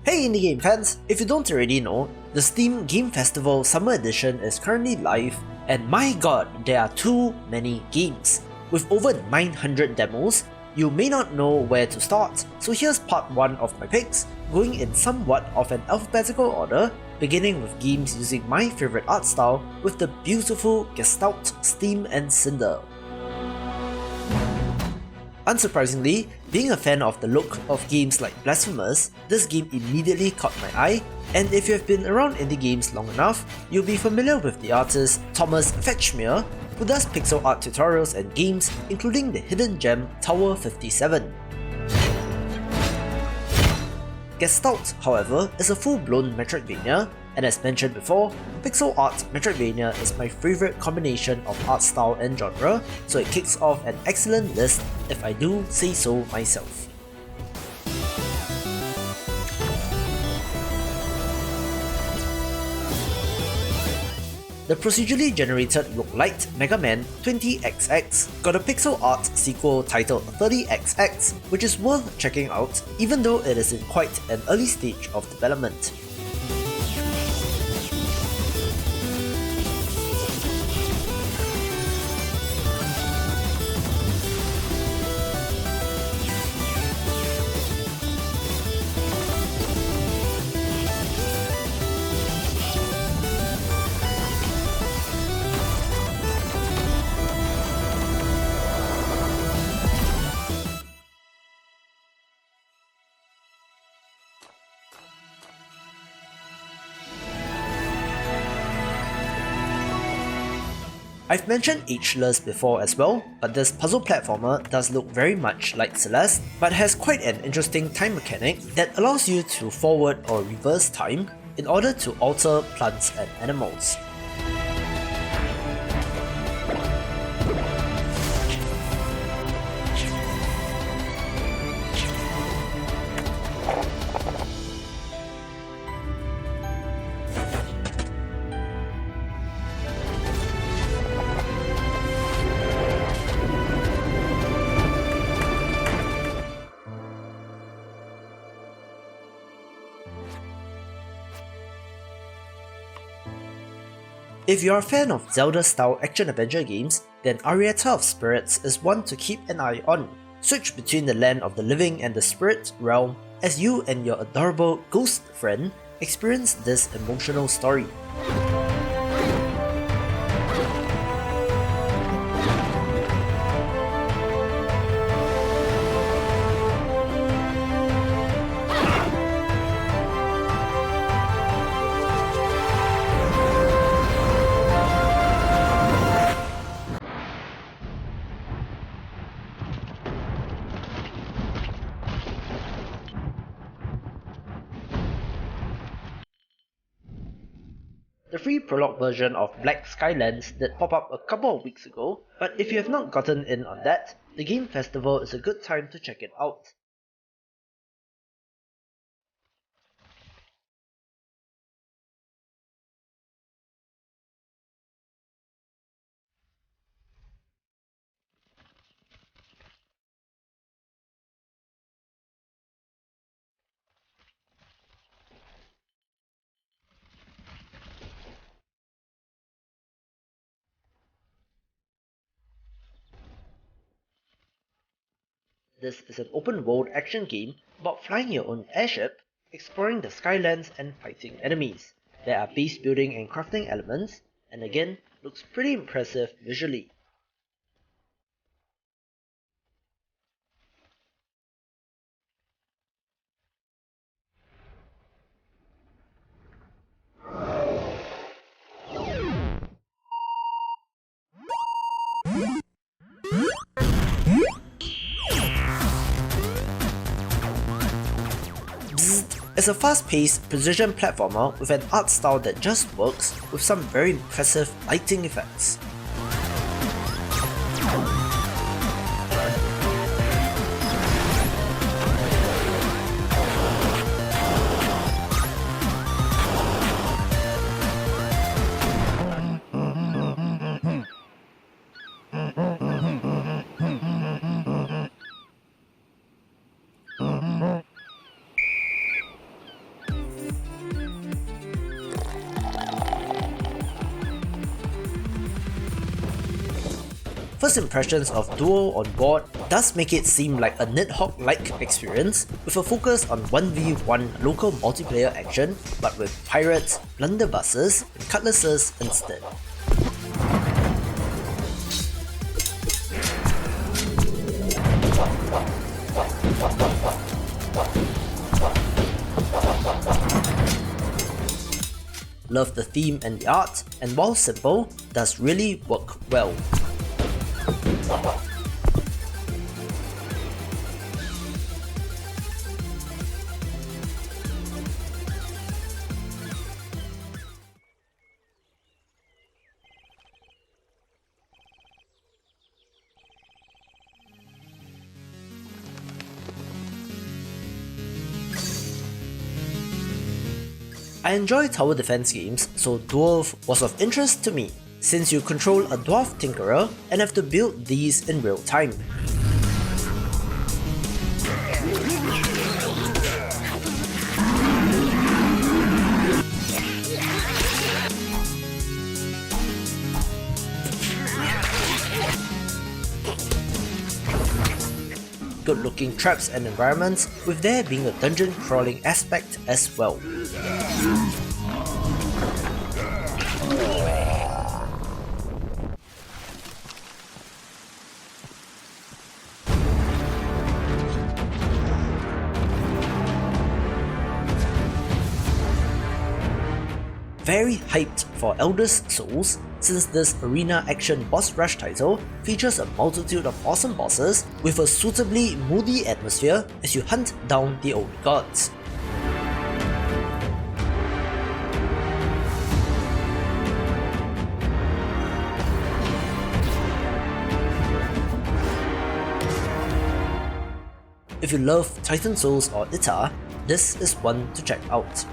Hey indie game fans, if you don't already know, the Steam Game Festival Summer Edition is currently live, and my god, there are too many games. With over 900 demos, you may not know where to start, so here's part 1 of my picks, going in somewhat of an alphabetical order, beginning with games using my favourite art style with the beautiful GESTALT, Steam and CINDER. Unsurprisingly, being a fan of the look of games like Blasphemous, this game immediately caught my eye, and if you have been around indie games long enough, you'll be familiar with the artist Thomas Fetchmere, who does pixel art tutorials and games including the hidden gem Tower 57. GESTALT, however, is a full-blown Metroidvania, and as mentioned before, pixel art Metroidvania is my favourite combination of art style and genre, so it kicks off an excellent list if I do say so myself. The procedurally generated roguelite Mega Man 20XX got a pixel art sequel titled 30XX, which is worth checking out even though it is in quite an early stage of development. I've mentioned Ageless before as well, but this puzzle platformer does look very much like Celeste, but has quite an interesting time mechanic that allows you to forward or reverse time in order to alter plants and animals. If you're a fan of Zelda-style action-adventure games, then Arietta of Spirits is one to keep an eye on. Switch between the land of the living and the spirit realm as you and your adorable ghost friend experience this emotional story. The free prologue version of Black Skylands did pop up a couple of weeks ago, but if you have not gotten in on that, the Game Festival is a good time to check it out. This is an open-world action game about flying your own airship, exploring the Skylands and fighting enemies. There are base building and crafting elements, and again, looks pretty impressive visually. It's a fast-paced precision platformer with an art style that just works with some very impressive lighting effects. first impressions of Duo on board does make it seem like a Nidhogg-like experience with a focus on 1v1 local multiplayer action, but with pirates, blunderbusses, and cutlasses instead. Love the theme and the art, and while simple, does really work well. I enjoy tower defense games, so Dwarf was of interest to me, since you control a dwarf tinkerer and have to build these in real time. Good looking traps and environments, with there being a dungeon crawling aspect as well. Very hyped for Eldest Souls, since this arena action boss rush title features a multitude of awesome bosses with a suitably moody atmosphere as you hunt down the old gods. If you love Titan Souls or Ita, this is one to check out.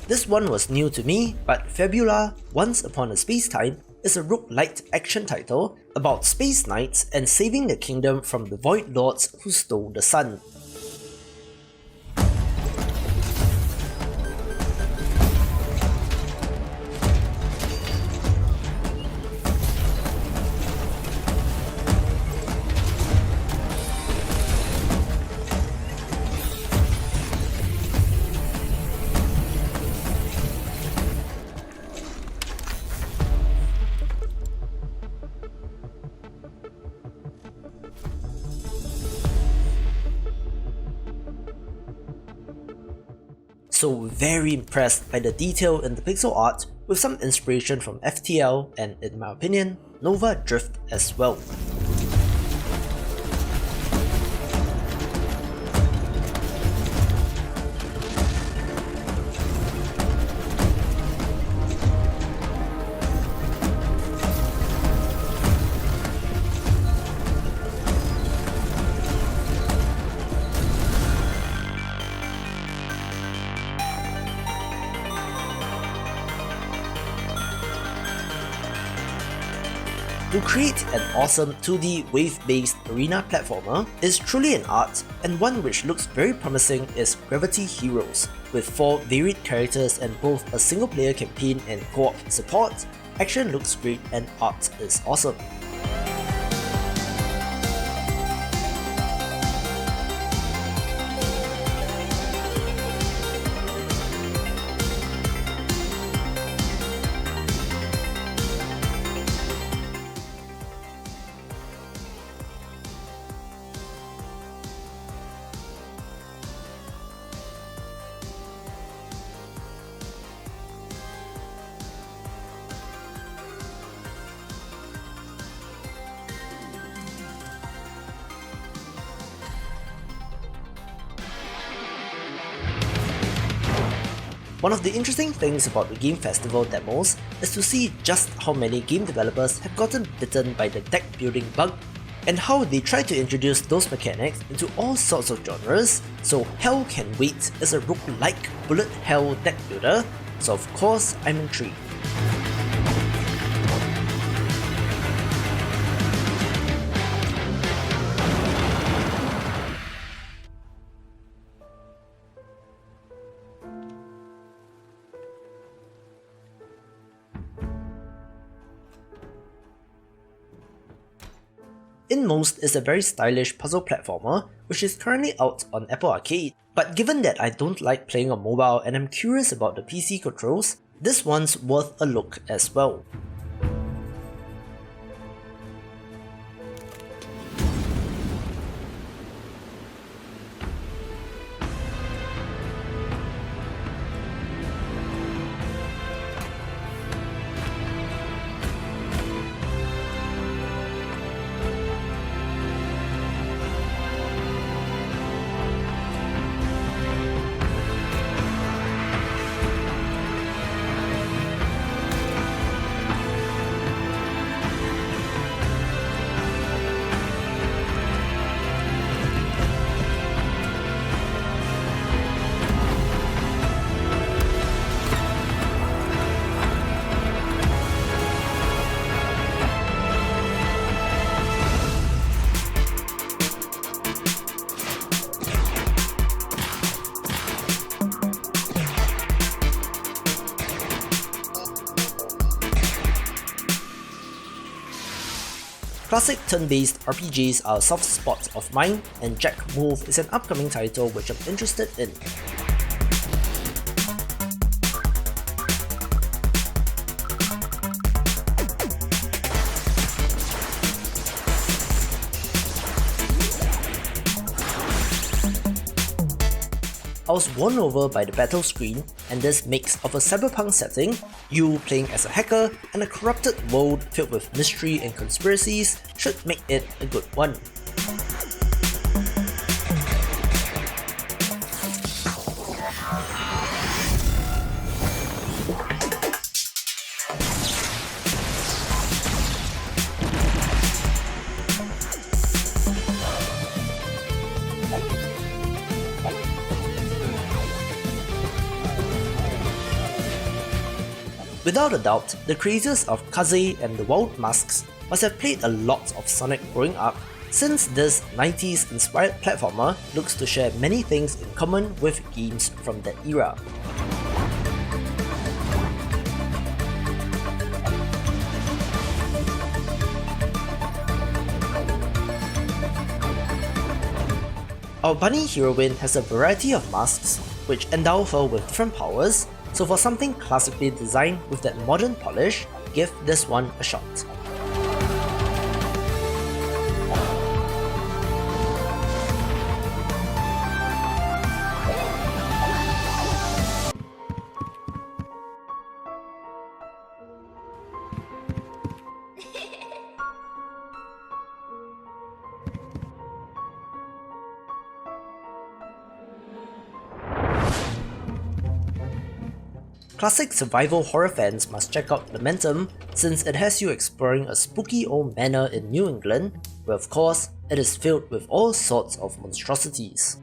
This one was new to me, but Fabula, Once Upon a Space-Time, is a roguelite action title about space knights and saving the kingdom from the Void Lords who stole the sun. So very impressed by the detail in the pixel art, with some inspiration from FTL and, in my opinion, Nova Drift as well. To create an awesome 2D wave-based arena platformer is truly an art, and one which looks very promising is Gravity Heroes. With 4 varied characters and both a single player campaign and co-op support, action looks great and art is awesome. One of the interesting things about the Game Festival demos is to see just how many game developers have gotten bitten by the deck building bug, and how they try to introduce those mechanics into all sorts of genres, so Hell Can Wait is a roguelike bullet hell deck builder, so of course I'm intrigued. Inmost is a very stylish puzzle platformer which is currently out on Apple Arcade, but given that I don't like playing on mobile and I'm curious about the PC controls, this one's worth a look as well. Classic turn-based RPGs are a soft spot of mine, and Jack Move is an upcoming title which I'm interested in. I was won over by the battle screen and this mix of a cyberpunk setting, you playing as a hacker, and a corrupted world filled with mystery and conspiracies should make it a good one. Without a doubt, the creators of KAZE and the Wild Masks must have played a lot of Sonic growing up, since this 90s inspired platformer looks to share many things in common with games from that era. Our bunny heroine has a variety of masks which endow her with different powers, so for something classically designed with that modern polish, give this one a shot. Classic survival horror fans must check out Lamentum, since it has you exploring a spooky old manor in New England, where of course, it is filled with all sorts of monstrosities.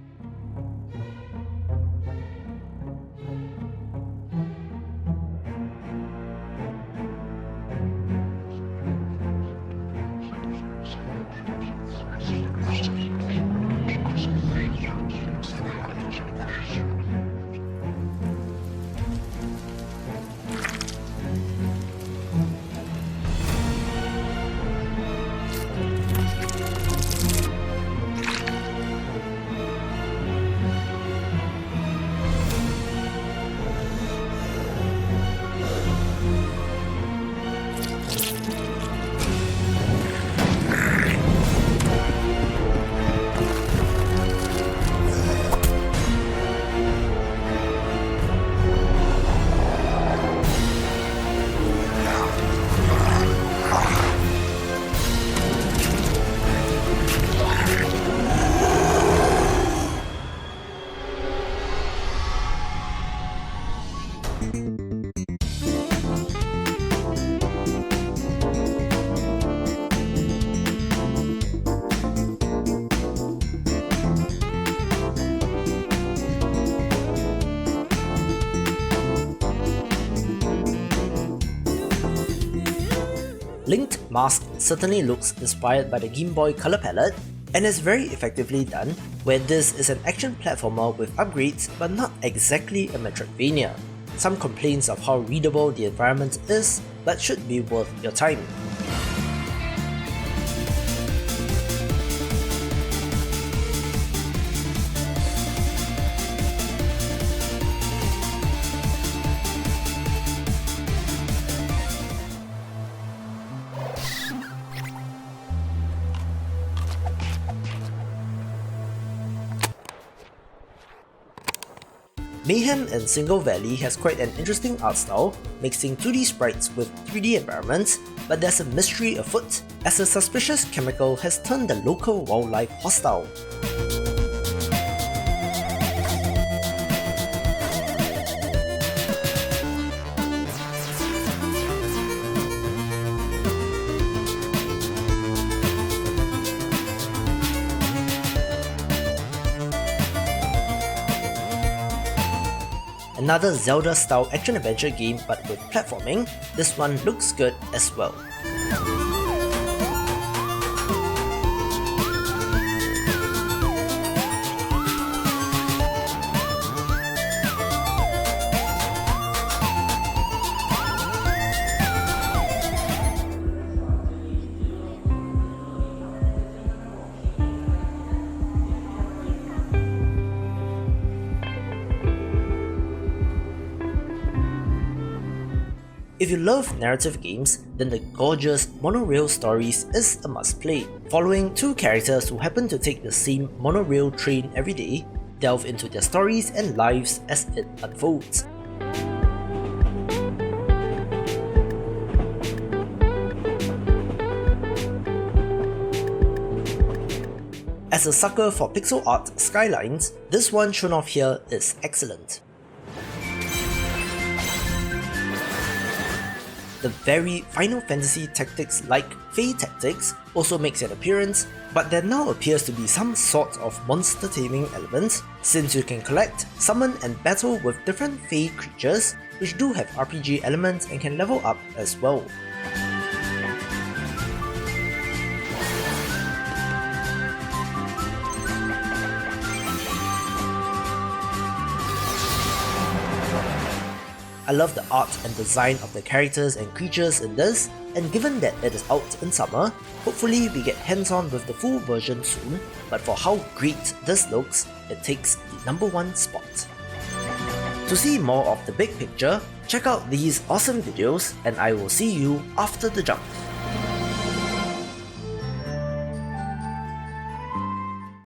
Linked Mask certainly looks inspired by the Game Boy color palette, and is very effectively done, where this is an action platformer with upgrades but not exactly a Metroidvania. Some complaints of how readable the environment is, but should be worth your time. Mayhem in Single Valley has quite an interesting art style, mixing 2D sprites with 3D environments, but there's a mystery afoot, as a suspicious chemical has turned the local wildlife hostile. Another Zelda-style action-adventure game but with platforming, this one looks good as well. If you love narrative games, then the gorgeous Monorail Stories is a must-play. Following two characters who happen to take the same monorail train every day, delve into their stories and lives as it unfolds. As a sucker for pixel art skylines, this one shown off here is excellent. The very Final Fantasy Tactics-like Fey Tactics also makes an appearance, but there now appears to be some sort of monster taming element, since you can collect, summon and battle with different Fey creatures, which do have RPG elements and can level up as well. I love the art and design of the characters and creatures in this, and given that it is out in summer, hopefully we get hands-on with the full version soon, but for how great this looks, it takes the #1 spot. To see more of the big picture, check out these awesome videos, and I will see you after the jump.